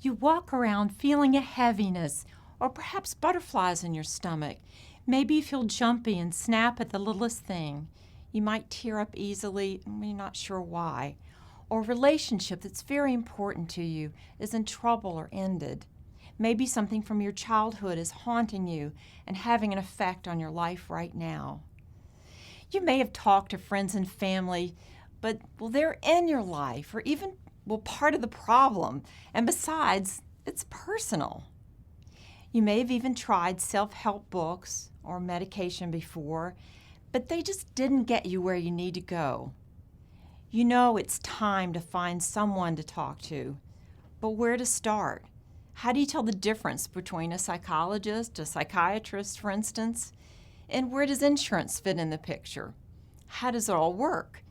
You walk around feeling a heaviness or perhaps butterflies in your stomach. Maybe you feel jumpy and snap at the littlest thing. You might tear up easily and you're not sure why. Or a relationship that's very important to you is in trouble or ended. Maybe something from your childhood is haunting you and having an effect on your life right now. You may have talked to friends and family, but they're in your life or even part of the problem. And besides, it's personal. You may have even tried self-help books or medication before, but they just didn't get you where you need to go. You know it's time to find someone to talk to, but where to start? How do you tell the difference between a psychologist, a psychiatrist, for instance? And where does insurance fit in the picture? How does it all work?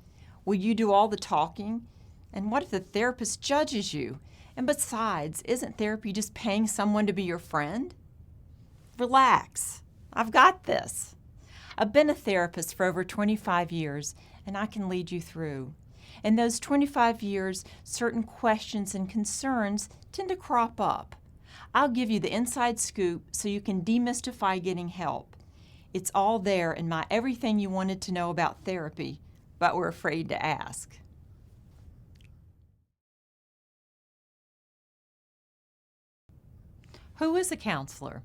Will you do all the talking? And what if the therapist judges you? And besides, isn't therapy just paying someone to be your friend? Relax. I've got this. I've been a therapist for over 25 years, and I can lead you through. In those 25 years, certain questions and concerns tend to crop up. I'll give you the inside scoop so you can demystify getting help. It's all there in my Everything You Wanted to Know About Therapy, but were afraid to ask. Who is a counselor?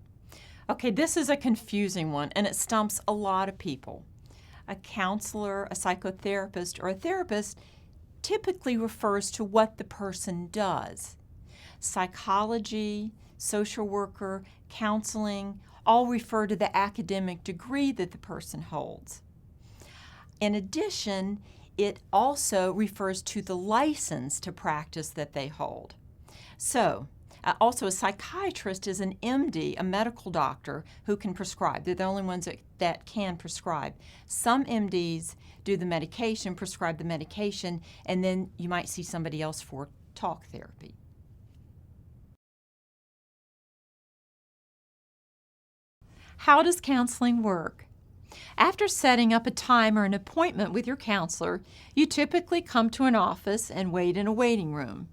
Okay, this is a confusing one, and it stumps a lot of people. A counselor, a psychotherapist, or a therapist typically refers to what the person does. Psychology, social worker, counseling, all refer to the academic degree that the person holds. In addition, it also refers to the license to practice that they hold. So, also a psychiatrist is an MD, a medical doctor, who can prescribe. They're the only ones that can prescribe. Some MDs do the medication, prescribe the medication, and then you might see somebody else for talk therapy. How does counseling work? After setting up a time or an appointment with your counselor, you typically come to an office and wait in a waiting room.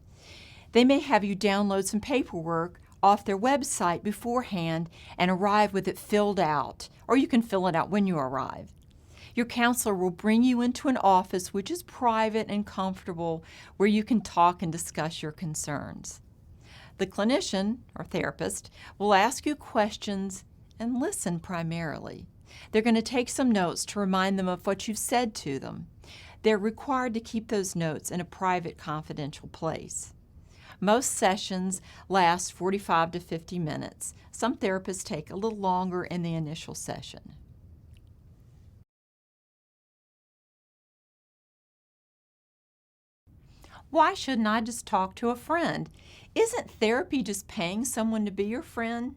They may have you download some paperwork off their website beforehand and arrive with it filled out, or you can fill it out when you arrive. Your counselor will bring you into an office which is private and comfortable, where you can talk and discuss your concerns. The clinician, or therapist, will ask you questions and listen primarily. They're going to take some notes to remind them of what you've said to them. They're required to keep those notes in a private, confidential place. Most sessions last 45 to 50 minutes. Some therapists take a little longer in the initial session. Why shouldn't I just talk to a friend? Isn't therapy just paying someone to be your friend?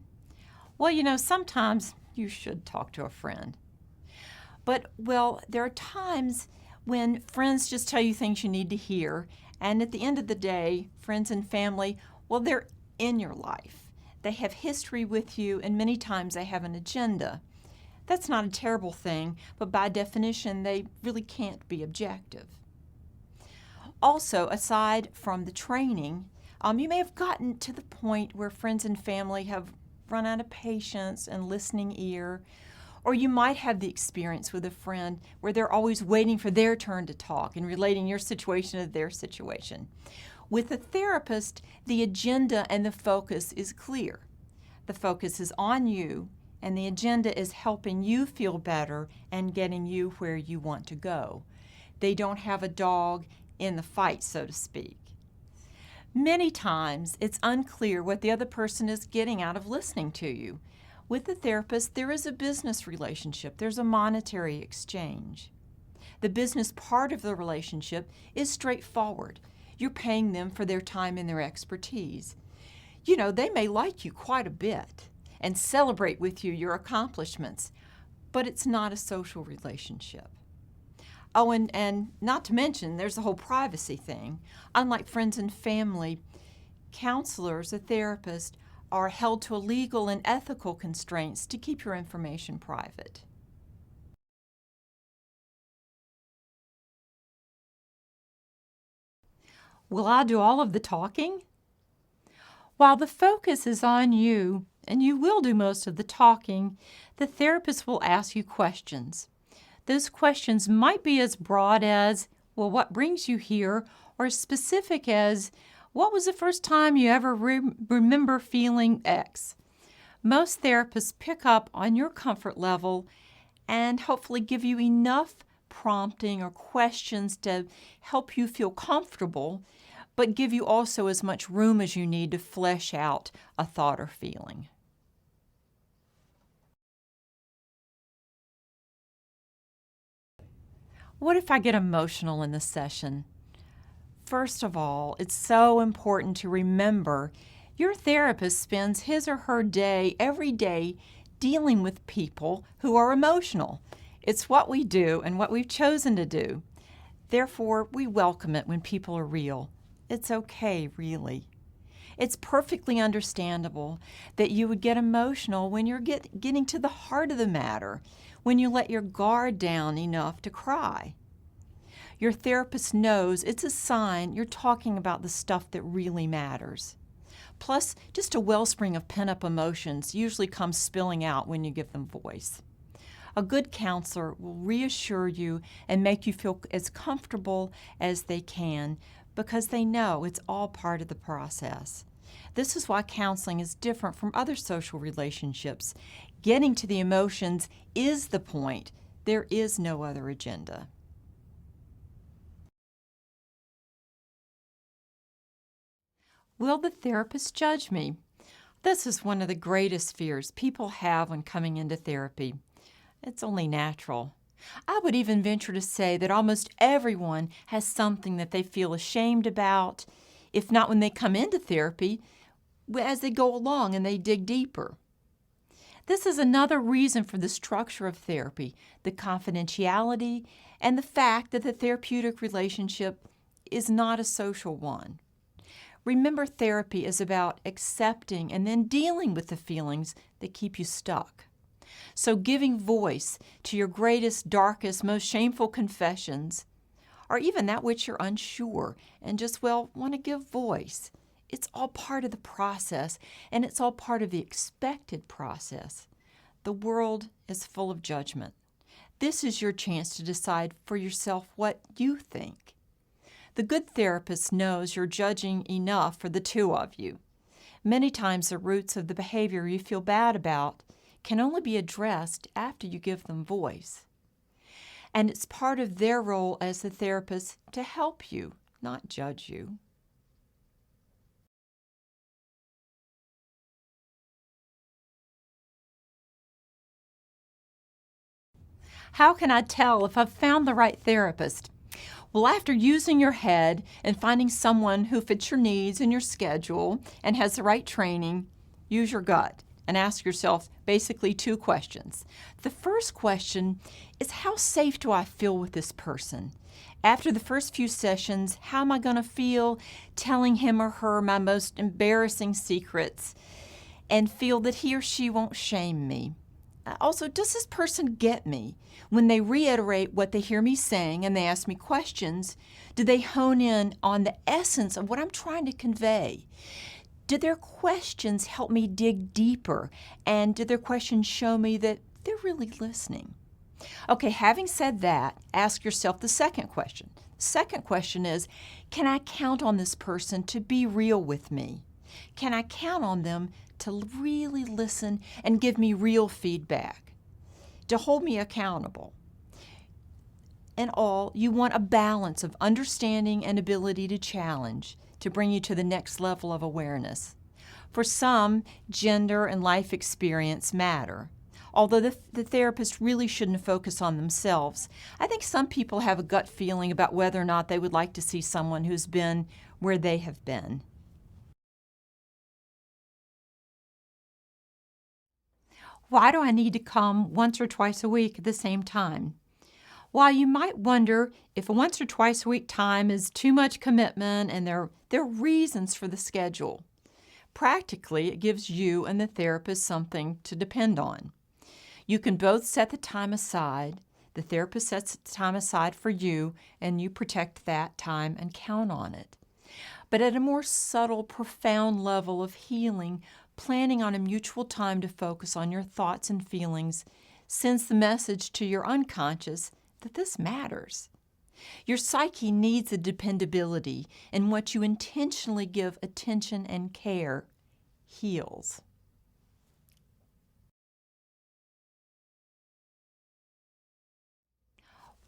Well, sometimes you should talk to a friend. But, there are times when friends just tell you things you need to hear, and at the end of the day, friends and family, they're in your life. They have history with you, and many times they have an agenda. That's not a terrible thing, but by definition, they really can't be objective. Also, aside from the training, you may have gotten to the point where friends and family have run out of patience and listening ear, or you might have the experience with a friend where they're always waiting for their turn to talk and relating your situation to their situation. With a therapist, the agenda and the focus is clear. The focus is on you, and the agenda is helping you feel better and getting you where you want to go. They don't have a dog in the fight, so to speak. Many times, it's unclear what the other person is getting out of listening to you. With the therapist, there is a business relationship. There's a monetary exchange. The business part of the relationship is straightforward. You're paying them for their time and their expertise. They may like you quite a bit and celebrate with you your accomplishments, but it's not a social relationship. Oh, and not to mention, there's the whole privacy thing. Unlike friends and family, counselors, a therapist, are held to legal and ethical constraints to keep your information private. Will I do all of the talking? While the focus is on you, and you will do most of the talking, the therapist will ask you questions. Those questions might be as broad as, well, what brings you here? Or as specific as, what was the first time you ever remember feeling X? Most therapists pick up on your comfort level and hopefully give you enough prompting or questions to help you feel comfortable, but give you also as much room as you need to flesh out a thought or feeling. What if I get emotional in the session? First of all, it's so important to remember your therapist spends his or her day every day dealing with people who are emotional. It's what we do and what we've chosen to do. Therefore, we welcome it when people are real. It's okay, really. It's perfectly understandable that you would get emotional when you're getting to the heart of the matter, when you let your guard down enough to cry. Your therapist knows it's a sign you're talking about the stuff that really matters. Plus, just a wellspring of pent-up emotions usually comes spilling out when you give them voice. A good counselor will reassure you and make you feel as comfortable as they can because they know it's all part of the process. This is why counseling is different from other social relationships. Getting to the emotions is the point. There is no other agenda. Will the therapist judge me? This is one of the greatest fears people have when coming into therapy. It's only natural. I would even venture to say that almost everyone has something that they feel ashamed about, if not when they come into therapy, as they go along and they dig deeper. This is another reason for the structure of therapy, the confidentiality, and the fact that the therapeutic relationship is not a social one. Remember, therapy is about accepting and then dealing with the feelings that keep you stuck. So giving voice to your greatest, darkest, most shameful confessions, or even that which you're unsure and just, want to give voice, it's all part of the process, and it's all part of the expected process. The world is full of judgment. This is your chance to decide for yourself what you think. The good therapist knows you're judging enough for the two of you. Many times the roots of the behavior you feel bad about can only be addressed after you give them voice. And it's part of their role as the therapist to help you, not judge you. How can I tell if I've found the right therapist? Well, after using your head and finding someone who fits your needs and your schedule and has the right training, use your gut and ask yourself basically two questions. The first question is, how safe do I feel with this person? After the first few sessions, how am I going to feel telling him or her my most embarrassing secrets and feel that he or she won't shame me? Also, does this person get me? When they reiterate what they hear me saying and they ask me questions, do they hone in on the essence of what I'm trying to convey? Do their questions help me dig deeper? And do their questions show me that they're really listening? Okay, having said that, ask yourself the second question. The second question is, can I count on this person to be real with me? Can I count on them to really listen and give me real feedback, to hold me accountable? In all, you want a balance of understanding and ability to challenge, to bring you to the next level of awareness. For some, gender and life experience matter. Although the therapist really shouldn't focus on themselves, I think some people have a gut feeling about whether or not they would like to see someone who's been where they have been. Why do I need to come once or twice a week at the same time? While you might wonder if a once or twice a week time is too much commitment, and there are reasons for the schedule, practically it gives you and the therapist something to depend on. You can both set the time aside. The therapist sets the time aside for you, and you protect that time and count on it. But at a more subtle, profound level of healing, planning on a mutual time to focus on your thoughts and feelings sends the message to your unconscious that this matters. Your psyche needs a dependability, and what you intentionally give attention and care heals.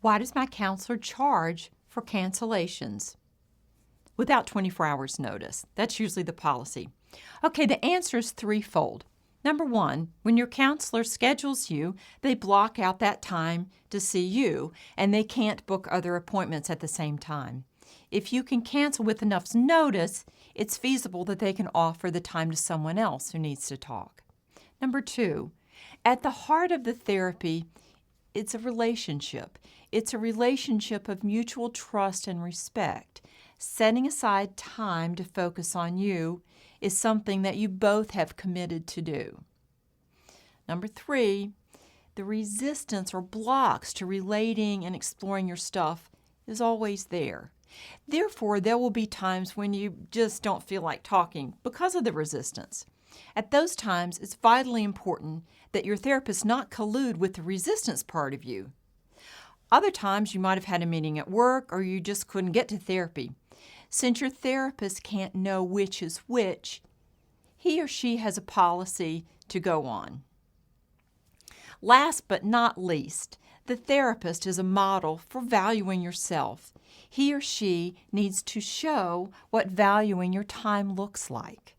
Why does my counselor charge for cancellations without 24 hours notice? That's usually the policy. Okay, the answer is threefold. Number one, when your counselor schedules you, they block out that time to see you, and they can't book other appointments at the same time. If you can cancel with enough notice, it's feasible that they can offer the time to someone else who needs to talk. Number two, at the heart of the therapy, it's a relationship. It's a relationship of mutual trust and respect. Setting aside time to focus on you is something that you both have committed to do. Number three, the resistance or blocks to relating and exploring your stuff is always there. Therefore, there will be times when you just don't feel like talking because of the resistance. At those times, it's vitally important that your therapist not collude with the resistance part of you. Other times, you might have had a meeting at work or you just couldn't get to therapy. Since your therapist can't know which is which, he or she has a policy to go on. Last but not least, the therapist is a model for valuing yourself. He or she needs to show what valuing your time looks like.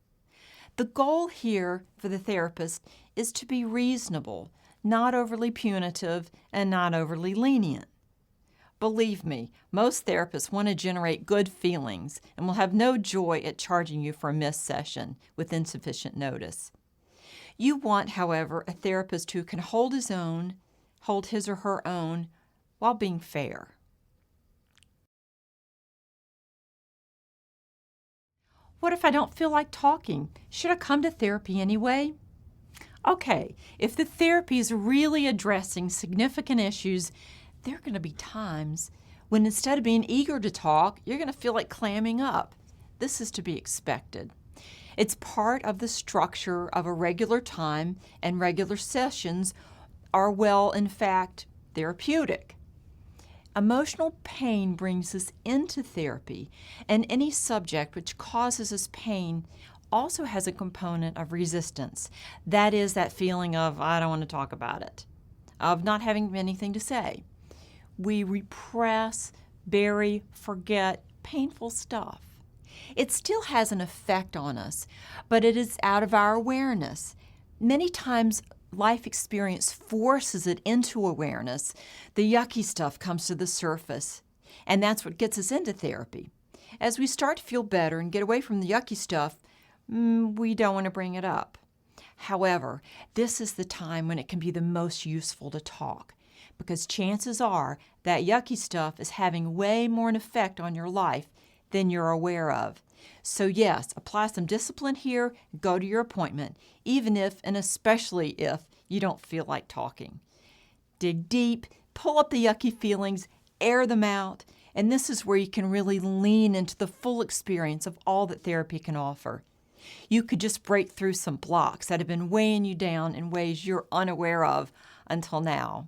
The goal here for the therapist is to be reasonable, not overly punitive, and not overly lenient. Believe me, most therapists want to generate good feelings and will have no joy at charging you for a missed session with insufficient notice. You want, however, a therapist who can hold his or her own, while being fair. What if I don't feel like talking? Should I come to therapy anyway? Okay, if the therapy is really addressing significant issues, there are going to be times when instead of being eager to talk, you're going to feel like clamming up. This is to be expected. It's part of the structure of a regular time, and regular sessions are, well, in fact, therapeutic. Emotional pain brings us into therapy, and any subject which causes us pain also has a component of resistance. That is that feeling of, I don't want to talk about it, of not having anything to say. We repress, bury, forget painful stuff. It still has an effect on us, but it is out of our awareness. Many times, life experience forces it into awareness. The yucky stuff comes to the surface, and that's what gets us into therapy. As we start to feel better and get away from the yucky stuff, we don't want to bring it up. However, this is the time when it can be the most useful to talk, because chances are that yucky stuff is having way more an effect on your life than you're aware of. So yes, apply some discipline here, go to your appointment, even if and especially if you don't feel like talking. Dig deep, pull up the yucky feelings, air them out, and this is where you can really lean into the full experience of all that therapy can offer. You could just break through some blocks that have been weighing you down in ways you're unaware of until now.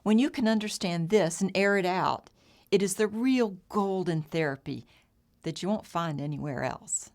When you can understand this and air it out, it is the real gold in therapy that you won't find anywhere else.